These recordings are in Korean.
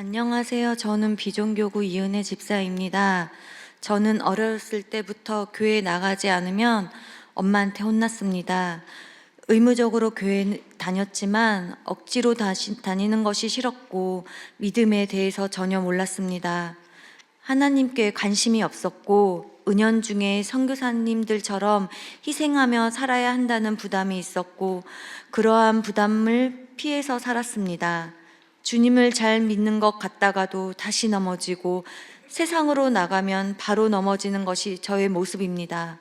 안녕하세요. 저는 비종교구 이은혜 집사입니다. 저는 어렸을 때부터 교회에 나가지 않으면 엄마한테 혼났습니다. 의무적으로 교회 다녔지만 억지로 다니는 것이 싫었고 믿음에 대해서 전혀 몰랐습니다. 하나님께 관심이 없었고 은연중에 선교사님들처럼 희생하며 살아야 한다는 부담이 있었고 그러한 부담을 피해서 살았습니다. 주님을 잘 믿는 것 같다가도 다시 넘어지고 세상으로 나가면 바로 넘어지는 것이 저의 모습입니다.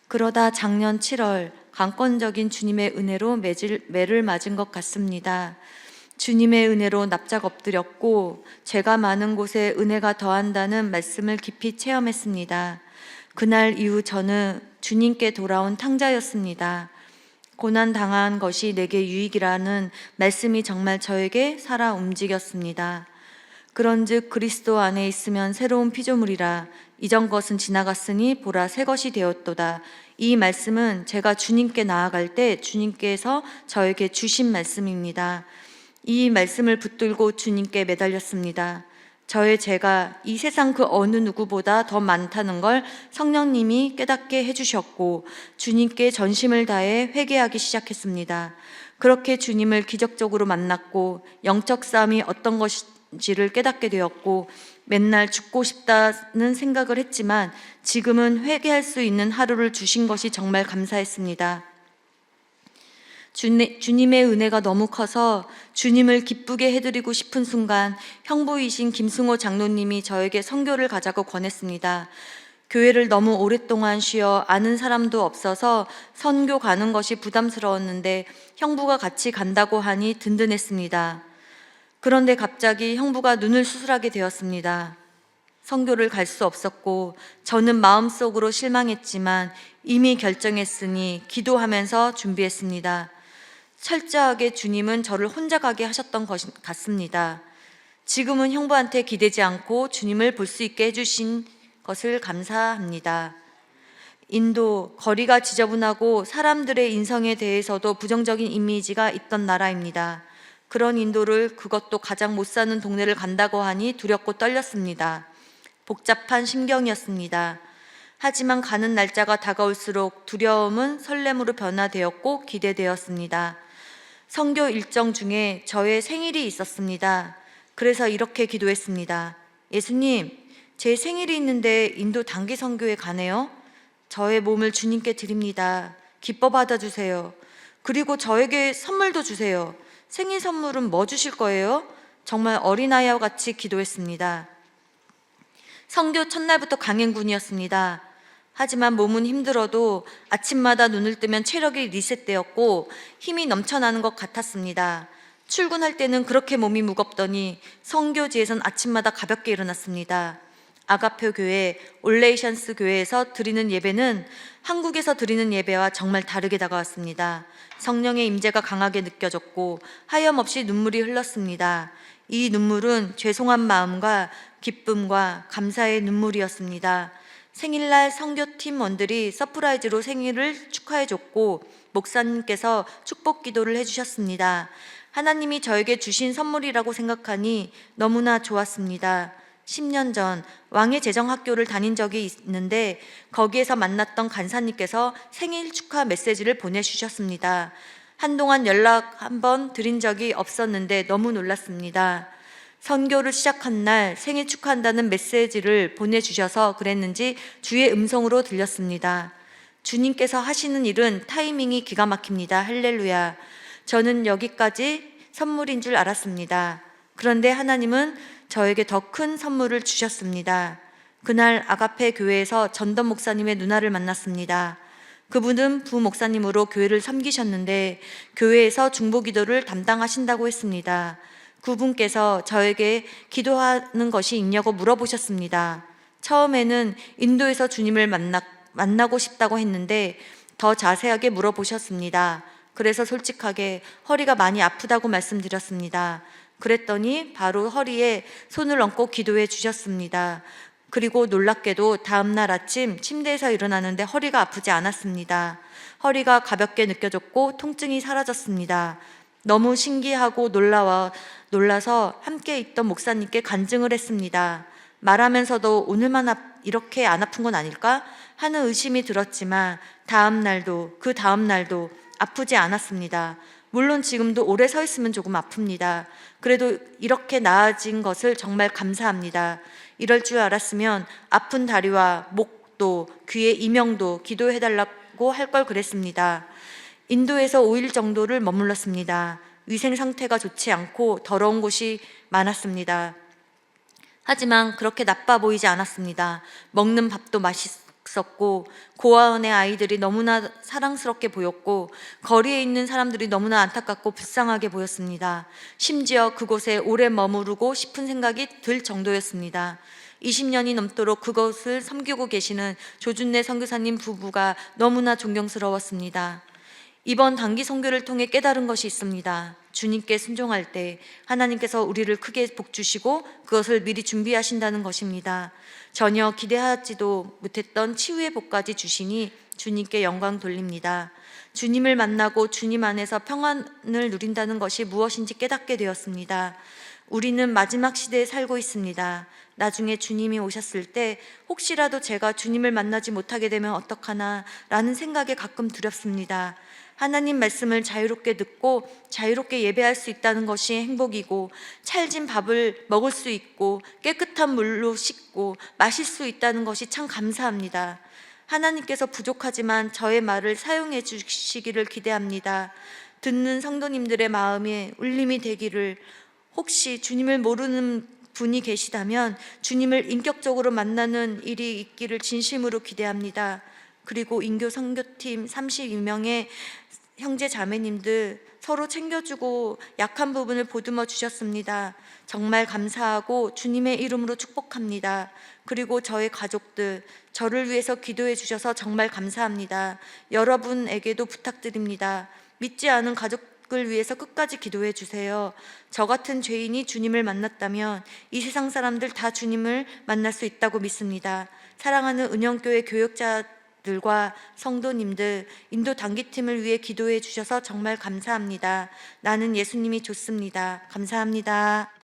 그러다 작년 7월 강권적인 주님의 은혜로 매를 맞은 것 같습니다. 주님의 은혜로 납작 엎드렸고 죄가 많은 곳에 은혜가 더한다는 말씀을 깊이 체험했습니다. 그날 이후 저는 주님께 돌아온 탕자였습니다. 고난 당한 것이 내게 유익이라는 말씀이 정말 저에게 살아 움직였습니다. 그런즉 그리스도 안에 있으면 새로운 피조물이라 이전 것은 지나갔으니 보라 새 것이 되었도다. 이 말씀은 제가 주님께 나아갈 때 주님께서 저에게 주신 말씀입니다. 이 말씀을 붙들고 주님께 매달렸습니다. 저의 죄가 이 세상 그 어느 누구보다 더 많다는 걸 성령님이 깨닫게 해주셨고 주님께 전심을 다해 회개하기 시작했습니다. 그렇게 주님을 기적적으로 만났고 영적 싸움이 어떤 것인지를 깨닫게 되었고 맨날 죽고 싶다는 생각을 했지만 지금은 회개할 수 있는 하루를 주신 것이 정말 감사했습니다. 주님의 은혜가 너무 커서 주님을 기쁘게 해드리고 싶은 순간 형부이신 김승호 장로님이 저에게 선교를 가자고 권했습니다. 교회를 너무 오랫동안 쉬어 아는 사람도 없어서 선교 가는 것이 부담스러웠는데 형부가 같이 간다고 하니 든든했습니다. 그런데 갑자기 형부가 눈을 수술하게 되었습니다. 선교를 갈 수 없었고 저는 마음속으로 실망했지만 이미 결정했으니 기도하면서 준비했습니다. 철저하게 주님은 저를 혼자 가게 하셨던 것 같습니다. 지금은 형부한테 기대지 않고 주님을 볼 수 있게 해주신 것을 감사합니다. 인도, 거리가 지저분하고 사람들의 인성에 대해서도 부정적인 이미지가 있던 나라입니다. 그런 인도를 그것도 가장 못 사는 동네를 간다고 하니 두렵고 떨렸습니다. 복잡한 심경이었습니다. 하지만 가는 날짜가 다가올수록 두려움은 설렘으로 변화되었고 기대되었습니다. 선교 일정 중에 저의 생일이 있었습니다. 그래서 이렇게 기도했습니다. 예수님, 제 생일이 있는데 인도 단기 선교에 가네요. 저의 몸을 주님께 드립니다. 기뻐 받아주세요. 그리고 저에게 선물도 주세요. 생일 선물은 뭐 주실 거예요? 정말 어린아이와 같이 기도했습니다. 선교 첫날부터 강행군이었습니다. 하지만 몸은 힘들어도 아침마다 눈을 뜨면 체력이 리셋되었고 힘이 넘쳐나는 것 같았습니다. 출근할 때는 그렇게 몸이 무겁더니 선교지에선 아침마다 가볍게 일어났습니다. 아가페 교회, 올레이션스 교회에서 드리는 예배는 한국에서 드리는 예배와 정말 다르게 다가왔습니다. 성령의 임재가 강하게 느껴졌고 하염없이 눈물이 흘렀습니다. 이 눈물은 죄송한 마음과 기쁨과 감사의 눈물이었습니다. 생일날 선교팀원들이 서프라이즈로 생일을 축하해줬고 목사님께서 축복 기도를 해주셨습니다. 하나님이 저에게 주신 선물이라고 생각하니 너무나 좋았습니다. 10년 전 왕의 재정학교를 다닌 적이 있는데 거기에서 만났던 간사님께서 생일 축하 메시지를 보내주셨습니다. 한동안 연락 한번 드린 적이 없었는데 너무 놀랐습니다. 선교를 시작한 날 생일 축하한다는 메시지를 보내주셔서 그랬는지 주의 음성으로 들렸습니다. 주님께서 하시는 일은 타이밍이 기가 막힙니다. 할렐루야. 저는 여기까지 선물인 줄 알았습니다. 그런데 하나님은 저에게 더 큰 선물을 주셨습니다. 그날 아가페 교회에서 전던 목사님의 누나를 만났습니다. 그분은 부목사님으로 교회를 섬기셨는데 교회에서 중보기도를 담당하신다고 했습니다. 그분께서 저에게 기도하는 것이 있냐고 물어보셨습니다. 처음에는 인도에서 주님을 만나고 싶다고 했는데 더 자세하게 물어보셨습니다. 그래서 솔직하게 허리가 많이 아프다고 말씀드렸습니다. 그랬더니 바로 허리에 손을 얹고 기도해 주셨습니다. 그리고 놀랍게도 다음날 아침 침대에서 일어나는데 허리가 아프지 않았습니다. 허리가 가볍게 느껴졌고 통증이 사라졌습니다. 너무 신기하고 놀라서 함께 있던 목사님께 간증을 했습니다. 말하면서도 오늘만 이렇게 안 아픈 건 아닐까 하는 의심이 들었지만 그 다음 날도 아프지 않았습니다. 물론 지금도 오래 서 있으면 조금 아픕니다. 그래도 이렇게 나아진 것을 정말 감사합니다. 이럴 줄 알았으면 아픈 다리와 목도 귀의 이명도 기도해달라고 할 걸 그랬습니다. 인도에서 5일 정도를 머물렀습니다. 위생 상태가 좋지 않고 더러운 곳이 많았습니다. 하지만 그렇게 나빠 보이지 않았습니다. 먹는 밥도 맛있었고 고아원의 아이들이 너무나 사랑스럽게 보였고 거리에 있는 사람들이 너무나 안타깝고 불쌍하게 보였습니다. 심지어 그곳에 오래 머무르고 싶은 생각이 들 정도였습니다. 20년이 넘도록 그것을 섬기고 계시는 조준래 선교사님 부부가 너무나 존경스러웠습니다. 이번 단기 선교를 통해 깨달은 것이 있습니다. 주님께 순종할 때 하나님께서 우리를 크게 복주시고 그것을 미리 준비하신다는 것입니다. 전혀 기대하지도 못했던 치유의 복까지 주시니 주님께 영광 돌립니다. 주님을 만나고 주님 안에서 평안을 누린다는 것이 무엇인지 깨닫게 되었습니다. 우리는 마지막 시대에 살고 있습니다. 나중에 주님이 오셨을 때 혹시라도 제가 주님을 만나지 못하게 되면 어떡하나 라는 생각에 가끔 두렵습니다. 하나님 말씀을 자유롭게 듣고 자유롭게 예배할 수 있다는 것이 행복이고 찰진 밥을 먹을 수 있고 깨끗한 물로 씻고 마실 수 있다는 것이 참 감사합니다. 하나님께서 부족하지만 저의 말을 사용해 주시기를 기대합니다. 듣는 성도님들의 마음에 울림이 되기를. 혹시 주님을 모르는 분이 계시다면 주님을 인격적으로 만나는 일이 있기를 진심으로 기대합니다. 그리고 인교 선교팀 32명의 형제 자매님들 서로 챙겨주고 약한 부분을 보듬어 주셨습니다. 정말 감사하고 주님의 이름으로 축복합니다. 그리고 저의 가족들, 저를 위해서 기도해 주셔서 정말 감사합니다. 여러분에게도 부탁드립니다. 믿지 않은 가족을 위해서 끝까지 기도해 주세요. 저 같은 죄인이 주님을 만났다면 이 세상 사람들 다 주님을 만날 수 있다고 믿습니다. 사랑하는 은영교회 교역자들과 성도님들, 인도 단기팀을 위해 기도해 주셔서 정말 감사합니다. 나는 예수님이 좋습니다. 감사합니다.